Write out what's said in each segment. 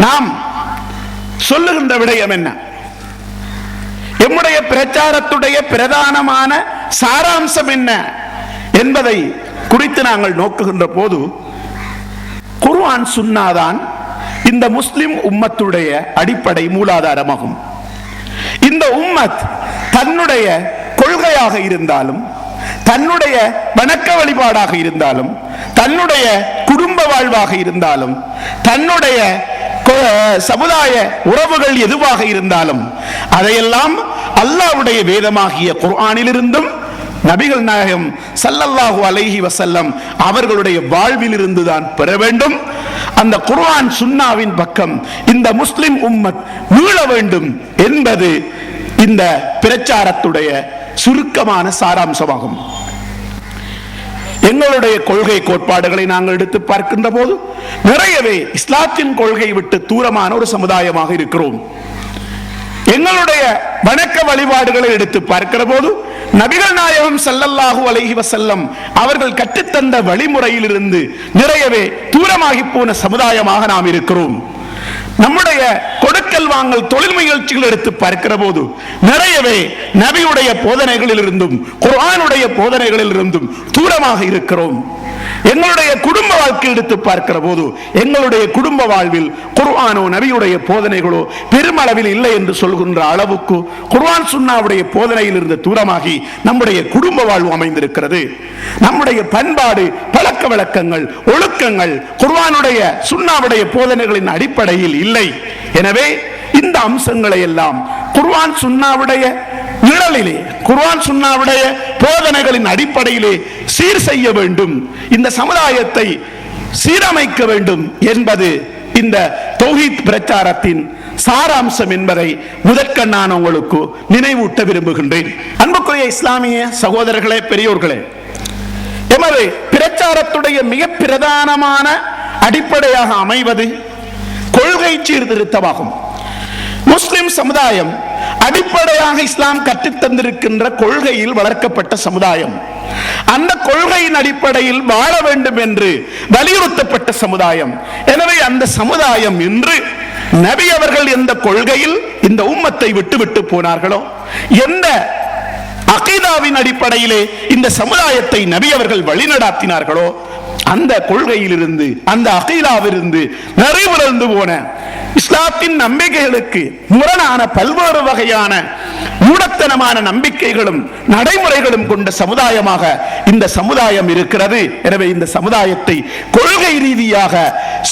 நாம் சொல்லுகின்ற விடயம் என்ன? எம்முடைய பிரச்சாரத்துடைய பிரதானமான சாராம்சம் என்ன என்பதை குறித்து நாங்கள் நோக்குகின்ற போது குர்ஆன் சுன்னாதான் இந்த முஸ்லிம் உம்மத்துடைய அடிப்படை மூலாதாரமாகும். இந்த உம்மத் தன்னுடைய கொள்கையாக இருந்தாலும், தன்னுடைய வணக்க வழிபாடாக இருந்தாலும், தன்னுடைய குடும்ப வாழ்வாக இருந்தாலும், தன்னுடைய சமுதாய உறவுகள் எதுவாக இருந்தாலும் அதையெல்லாம் அல்லாஹ்வுடைய வேதமாகிய குர்ஆனிலிருந்தும் நபிகள் நாயகம் ஸல்லல்லாஹு அலைஹி வஸல்லம் அவர்களுடைய வாழ்வில் இருந்துதான் பெற வேண்டும். அந்த குர்ஆன் சுன்னாவின் பக்கம் இந்த முஸ்லிம் உம்மத் மீள வேண்டும் என்பது இந்த பிரச்சாரத்துடைய சுருக்கமான சாராம்சமாகும். எங்களுடைய கொள்கை கோட்பாடுகளை நாங்கள் எடுத்து பார்க்கின்ற போது நிறையவே இஸ்லாத்தின் கொள்கை விட்டு தூரமான ஒரு சமுதாயமாக இருக்கிறோம். எங்களுடைய வணக்க வழிபாடுகளை எடுத்து பார்க்கிற போது நபிகள் நாயகம் ஸல்லல்லாஹு அலைஹி வஸல்லம் அவர்கள் கற்றுத்தந்த வழிமுறையில் இருந்து நிறையவே தூரமாகி போன சமுதாயமாக நாம் இருக்கிறோம். நம்முடைய கொடுக்கல் வாங்கல் தொழில் முயற்சிகள் எடுத்து பார்க்கிற போது நிறையவே நபியுடைய போதனைகளில் இருந்தும் குர்ஆனுடைய போதனைகளில் இருந்தும் தூரமாக இருக்கிறோம். எங்களுடைய குடும்ப வாழ்க்கை எடுத்து பார்க்கிற போது எங்களுடைய குடும்ப வாழ்வில் குர்ஆனோ நபியுடைய போதனைகளோ பெருமளவில் இல்லை என்று சொல்கின்ற அளவுக்கு குர்ஆன் சுன்னாவுடைய போதனையில் இருந்து தூரமாகி நம்முடைய குடும்ப வாழ்வு அமைந்திருக்கிறது. நம்முடைய பண்பாடு, பழக்க வழக்கங்கள், ஒழுக்கங்கள் குர்ஆனுடைய சுன்னாவுடைய போதனைகளின் அடிப்படையில் இல்லை. எனவே இந்த அம்சங்களை எல்லாம் குர்ஆன் சுன்னாவுடைய நிழலிலே, குர்ஆன் சுன்னாவுடைய போதனைகளின் அடிப்படையிலே சீர் செய்ய வேண்டும், இந்த சமுதாயத்தை சீரமைக்க வேண்டும் என்பது இந்த தௌஹீத் பிரச்சாரத்தின் சாராம்சம் என்பதை முதற்கண் நான் உங்களுக்கு நினைவூட்ட விரும்புகின்றேன். அன்புக்குரிய இஸ்லாமிய சகோதரர்களே, பெரியோர்களே, எமது பிரச்சாரத்துடைய மிக பிரதானமான அடிப்படையாக அமைவது கொள்கை சீர்திருத்தமாகும். முஸ்லிம் சமுதாயம் அடிப்படையாக இஸ்லாம் கற்றுத் தந்திருக்கின்ற கொள்கையில் வளர்க்கப்பட்ட சமுதாயம். அந்த கொள்கையின் அடிப்படையில் வாழ வேண்டும் என்று வலியுறுத்தப்பட்ட சமுதாயம். எனவே அந்த சமுதாயம் இன்று நபி அவர்கள் எந்த கொள்கையில் இந்த உம்மத்தை விட்டு போனார்களோ, எந்த அகீதாவின் அடிப்படையிலே இந்த சமுதாயத்தை நபி அவர்கள் வழிநடாத்தினார்களோ, அந்த கொள்கையிலிருந்து, அந்த அகீதாவிலிருந்து நிறைவுறந்து போன இஸ்லாத்தின் நம்பிக்கைகளுக்கு முரணான பல்வேறு வகையான மூடத்தனமான நம்பிக்கைகளும் நடைமுறைகளும் கொண்ட சமுதாயமாக இந்த சமுதாயம் இருக்கிறது. எனவே இந்த சமுதாயத்தை கொள்கை ரீதியாக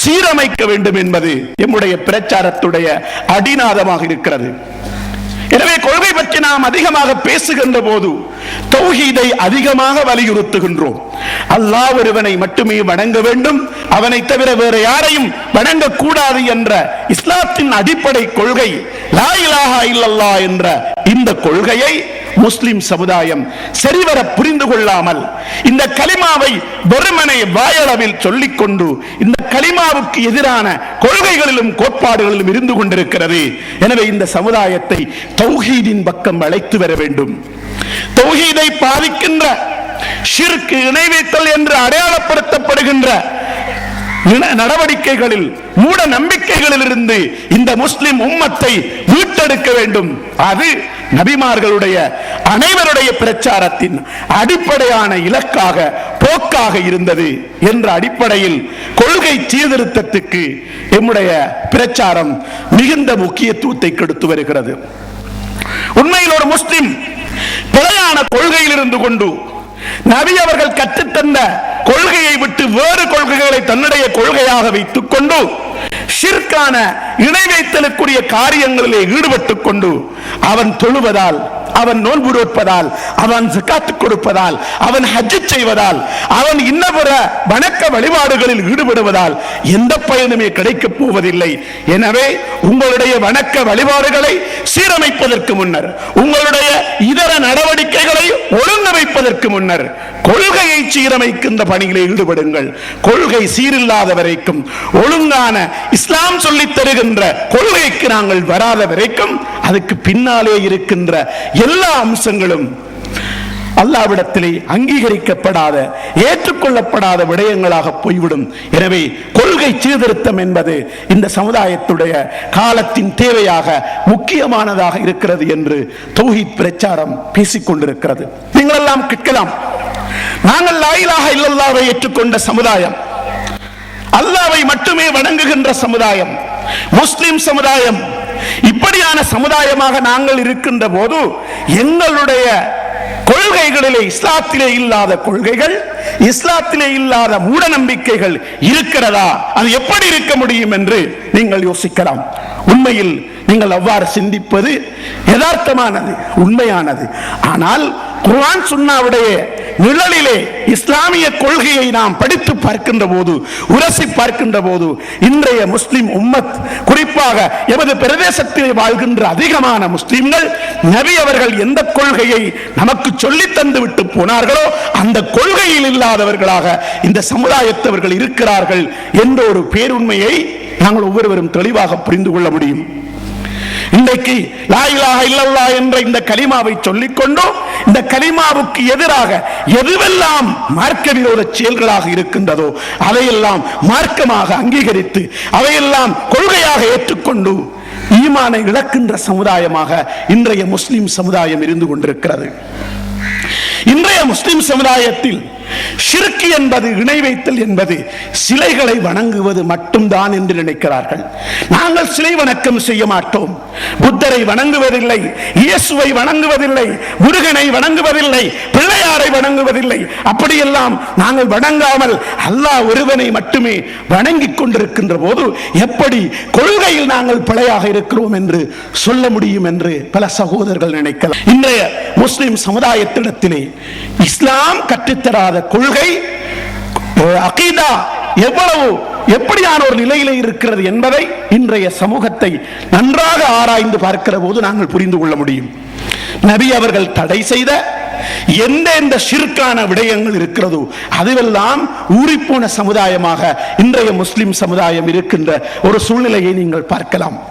சீரமைக்க வேண்டும் என்பது எம்முடைய பிரச்சாரத்துடைய அடிநாதமாக இருக்கிறது. எனவே கொள்கை பற்றி நாம் அதிகமாக பேசுகின்ற போது தௌஹீதை அதிகமாக வலியுறுத்துகின்றோம். அல்லாஹ் ஒருவனை மட்டுமே வணங்க வேண்டும், அவனை தவிர வேறு யாரையும் வணங்கக்கூடாது என்ற இஸ்லாத்தின் அடிப்படை கொள்கை லா இலாஹா இல்லல்லாஹ் என்ற இந்த கொள்கையை முஸ்லிம் சமுதாயம் சரிவர புரிந்து கொள்ளாமல் இந்த கலிமாவை வெறுமனே வாயளவில் சொல்லிக்கொண்டு இந்த கலிமாவுக்கு எதிரான கொள்கைகளிலும் கோட்பாடுகளிலும் இருந்து கொண்டிருக்கிறது. எனவே இந்த சமுதாயத்தை தௌஹீதின் பக்கம் அழைத்து வர வேண்டும். தௌஹீதை பாதிக்கின்ற ஷிர்க், இணை வைத்தல் என்று அடையாளப்படுத்தப்படுகின்ற நடவடிக்கைகளில், மூட நம்பிக்கைகளில் இருந்து இந்த முஸ்லிம் உம்மத்தை மீட்டெடுக்க வேண்டும். அது நபிமார்களுடைய அனைவருடைய பிரச்சாரத்தின் அடிப்படையான இலக்காக, போக்காக இருந்தது என்ற அடிப்படையில் கொள்கை சீர்திருத்தத்துக்கு எம்முடைய பிரச்சாரம் மிகுந்த முக்கியத்துவத்தை கொடுத்து வருகிறது. உண்மையில் ஒரு முஸ்லிம் பிழையான கொள்கையில் இருந்து கொண்டு நபி அவர்கள் கற்றுத்தந்த கொள்கையை விட்டு வேறு கொள்கைகளை தன்னுடைய கொள்கையாக வைத்துக் கொண்டு ஷிர்கான இணை வைத்தலுக்குரிய காரியங்களிலே ஈடுபட்டுக் கொண்டு அவன் தொழுவதால், அவன் நோன்பு நோற்பதால், அவன் ஜகாத் கொடுப்பதால், அவன் ஹஜ் செய்வதால், அவன் இன்னபிற வணக்க வழிபாடுகளில் ஈடுபடுவதால் எந்த பயனுமே கிடைக்கப் போவதில்லை. எனவே உங்களுடைய வணக்க வழிபாடுகளை சீரமைப்பதற்கு முன்னர், உங்களுடைய இதர நடவடிக்கைகளை ஒழுங்கமைப்பதற்கு முன்னர் கொள்கையை சீரமைக்கின்ற பணிகளை ஈடுபடுங்கள். கொள்கை சீரில்லாத வரைக்கும், ஒழுங்கான இஸ்லாம் சொல்லித் தருகின்ற கொள்கைக்கு நாங்கள் வராத வரைக்கும் அதுக்கு பின்னாலே இருக்கின்ற எல்லா அம்சங்களும் அல்லாஹ்விடத்திலே அங்கீகரிக்கப்படாத, ஏற்றுக்கொள்ளப்படாத விடயங்களாக போய்விடும். எனவே கொள்கை சீர்திருத்தம் என்பது இந்த சமுதாயத்துடைய காலத்தின் தேவையாக முக்கியமானதாக இருக்கிறது என்று தௌஹீத் பிரச்சாரம் பேசிக் கொண்டிருக்கிறது. நீங்கள் எல்லாம் கேட்கலாம், நாங்கள் லா இலாஹ இல்லல்லாஹ்வை ஏற்றுக்கொண்ட சமுதாயம், அல்லாஹ்வை மட்டுமே வணங்குகின்ற சமுதாயம், முஸ்லிம் சமுதாயம், இப்படியான சமுதாயமாக நாங்கள் இருக்கின்ற போது எங்களுடைய கொள்கைகளிலே இஸ்லாத்திலே இல்லாத கொள்கைகள், இஸ்லாத்திலே இல்லாத மூட நம்பிக்கைகள் இருக்கிறதா? அது எப்படி இருக்க முடியும் என்று நீங்கள் யோசிக்கலாம். உண்மையில் நீங்கள் அவ்வாறு சிந்திப்பது யதார்த்தமானது, உண்மையானது. ஆனால் குர்ஆன் சுன்னாவுடைய நிழலிலே இஸ்லாமிய கொள்கையை நாம் படித்து பார்க்கின்ற போது, உரசி பார்க்கின்ற போது, இன்றைய முஸ்லிம் உம்மத், குறிப்பாக எமது பிரதேசத்திலே வாழ்கின்ற அதிகமான முஸ்லிம்கள், நபி அவர்கள் எந்த கொள்கையை நமக்கு சொல்லி தந்து விட்டு போனார்களோ அந்த கொள்கையில் இல்லாதவர்களாக இந்த சமுதாயத்தவர்கள் இருக்கிறார்கள் என்ற ஒரு பேருண்மையை நாங்கள் ஒவ்வொருவரும் தெளிவாக புரிந்து கொள்ள முடியும். இன்றைக்கு லா இலாஹ இல்லல்லாஹ் என்ற இந்த கலிமாவை சொல்லிக்கொண்டு இந்த கலிமாவுக்கு எதிராக எதுவெல்லாம் மார்க்க விரோத செயல்களாக இருக்கின்றதோ அதையெல்லாம் மார்க்கமாக அங்கீகரித்து அவையெல்லாம் கொள்கையாக ஏற்றுக்கொண்டு ஈமானை இழக்கின்ற சமுதாயமாக இன்றைய முஸ்லிம் சமுதாயம் இருந்து கொண்டிருக்கிறது. இன்றைய முஸ்லிம் சமுதாயத்தில் ஷிர்க் என்பது, இணை வைத்தல் என்பது சிலைகளை வணங்குவது மட்டும்தான் என்று நினைக்கிறார்கள். நாங்கள் சிலை வணக்கம் செய்ய மாட்டோம், புத்தரை வணங்குவதில்லை, இயேசுவை வணங்குவதில்லை, முருகனை வணங்குவதில்லை, பிள்ளையாரை வணங்குவதில்லை. அப்படியெல்லாம் நாங்கள் வணங்காமல் அல்லாஹ் ஒருவனை மட்டுமே வணங்கிக் கொண்டிருக்கின்ற போது எப்படி கொள்கையில் நாங்கள் பிழையாக இருக்கிறோம் என்று சொல்ல முடியும் என்று பல சகோதரர்கள் நினைக்கலாம். இன்றைய முஸ்லிம் சமுதாயத்திடத்திலே இஸ்லாம் கற்றுத்தராத கொள்கை, அகீதா எப்படியான ஒரு நிலையிலே இருக்கிறது என்பதை இன்றைய சமூகத்தை நன்றாக ஆராய்ந்து பார்க்கிற போது நாங்கள் புரிந்து கொள்ள முடியும். நபி அவர்கள் தடை செய்த எந்த ஷிர்கான விடயங்கள் இருக்கிறதோ அதுவெல்லாம் ஊறிப்போன சமுதாயமாக இன்றைய முஸ்லிம் சமுதாயம் இருக்கின்ற ஒரு சூழ்நிலையை நீங்கள் பார்க்கலாம்.